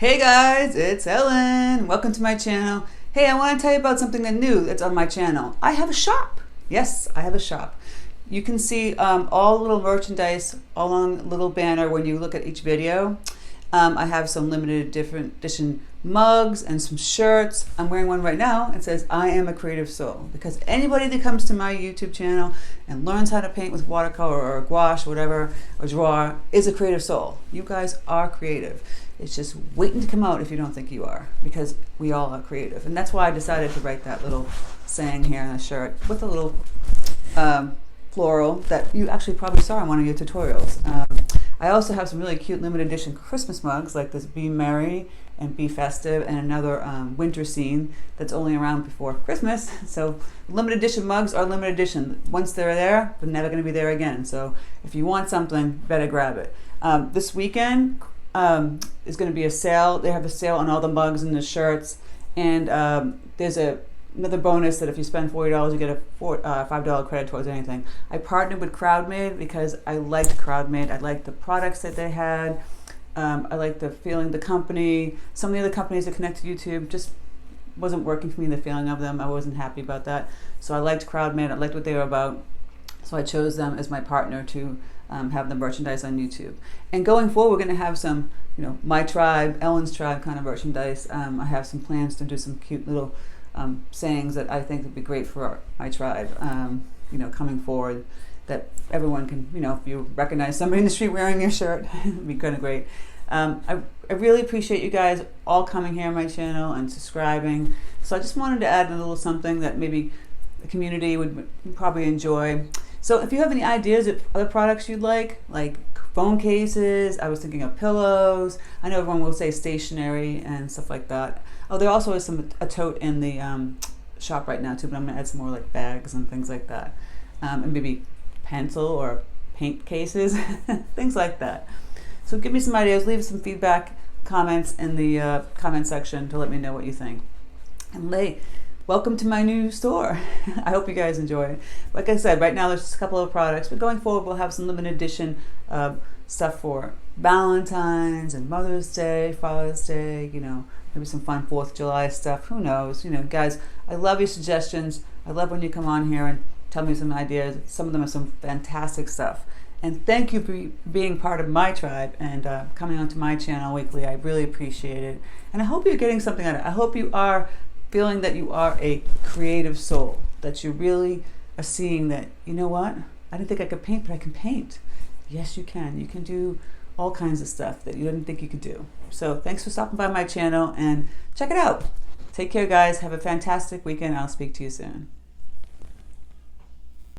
Hey guys, it's Ellen. Welcome to my channel. Hey, I want to tell you about something new that's on my channel. I have a shop. Yes, I have a shop. You can see all little merchandise all on a little banner when you look at each video. I have some limited different edition mugs and some shirts. I'm wearing one right now. It says, I am a creative soul. Because anybody that comes to my YouTube channel and learns how to paint with watercolor or gouache, whatever, or draw, is a creative soul. You guys are creative. It's just waiting to come out if you don't think you are, because we all are creative. And that's why I decided to write that little saying here on the shirt with a little floral that you actually probably saw in one of your tutorials. I also have some really cute limited edition Christmas mugs like this Be Merry and Be Festive, and another winter scene that's only around before Christmas. So limited edition mugs are limited edition. Once they're there, they're never going to be there again. So if you want something, better grab it. This weekend is going to be a sale. They have a sale on all the mugs and the shirts, and there's another bonus that if you spend $40, you get a $5 credit towards anything. I partnered with CrowdMade because I liked CrowdMade. I liked the products that they had. I liked the feeling, the company. Some of the other companies that connect to YouTube just wasn't working for me, the feeling of them. I wasn't happy about that. So I liked CrowdMade. I liked what they were about. So I chose them as my partner to have the merchandise on YouTube. And going forward, we're going to have some, my tribe, Ellen's tribe kind of merchandise. I have some plans to do some cute little sayings that I think would be great for my tribe, coming forward, that everyone can, if you recognize somebody in the street wearing your shirt, it'd be kind of great. I really appreciate you guys all coming here on my channel and subscribing. So I just wanted to add a little something that maybe the community would probably enjoy. So if you have any ideas of other products you'd like phone cases, I was thinking of pillows. I know everyone will say stationery and stuff like that. Oh, there also is a tote in the shop right now too, but I'm gonna add some more like bags and things like that. And maybe pencil or paint cases, things like that. So give me some ideas, leave some feedback, comments in the comment section to let me know what you think. And welcome to my new store. I hope you guys enjoy it. Like I said, right now there's just a couple of products, but going forward we'll have some limited edition stuff for Valentine's and Mother's Day, Father's Day, maybe some fun 4th of July stuff. Who knows? Guys, I love your suggestions. I love when you come on here and tell me some ideas. Some of them are some fantastic stuff. And thank you for being part of my tribe and coming onto my channel weekly. I really appreciate it. And I hope you're getting something out of it. I hope you are feeling that you are a creative soul, that you really are seeing that, you know what? I didn't think I could paint, but I can paint. Yes, you can. You can do all kinds of stuff that you didn't think you could do. So thanks for stopping by my channel and check it out. Take care, guys. Have a fantastic weekend. I'll speak to you soon.